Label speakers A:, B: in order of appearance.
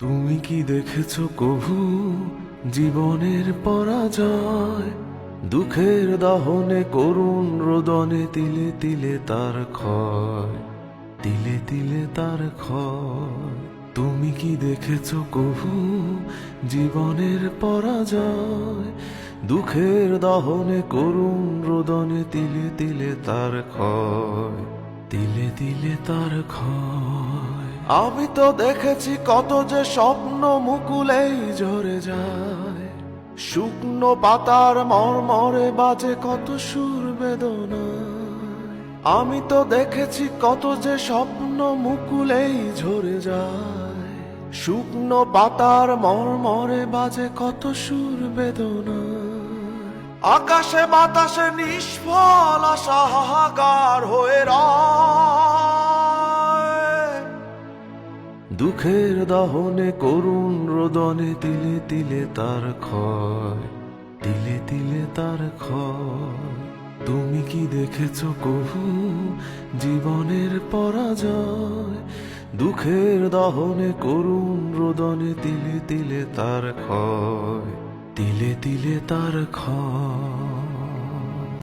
A: তুমি কি দেখেছো কভু জীবনের পরাজয়? দুঃখের দহনে করুণ রোদনে তিলে তিলে তার ক্ষয়, তিলে তিলে তার ক্ষয়। তুমি কি দেখেছো কভু জীবনের পরাজয়? দুঃখের দহনে করুণ রোদনে তিলে তিলে তার ক্ষয়, তিলে তিলে তার ক্ষয়। আমি তো দেখেছি কত যে স্বপ্ন মুকুলেই ঝরে যায়, শুকনো পাতার মরমরে বাজে কত সুর বেদনায়। আমি তো দেখেছি কত যে স্বপ্ন মুকুলেই ঝরে যায়, শুকনো পাতার মরমরে বাজে কত সুর বেদনায়। আকাশে বাতাসে নিষ্ফল আশা হাহাকার হয়ে রয়, দুঃখের দহনে করুণ রোদনে তিলে তিলে তার ক্ষয়, তিলে তিলে তার ক্ষয়। তুমি কি দেখেছো কভু জীবনের পরাজয়? দুঃখের দহনে করুণ রোদনে তিলে তিলে তার ক্ষয়, তিলে তিলে তার ক্ষয়।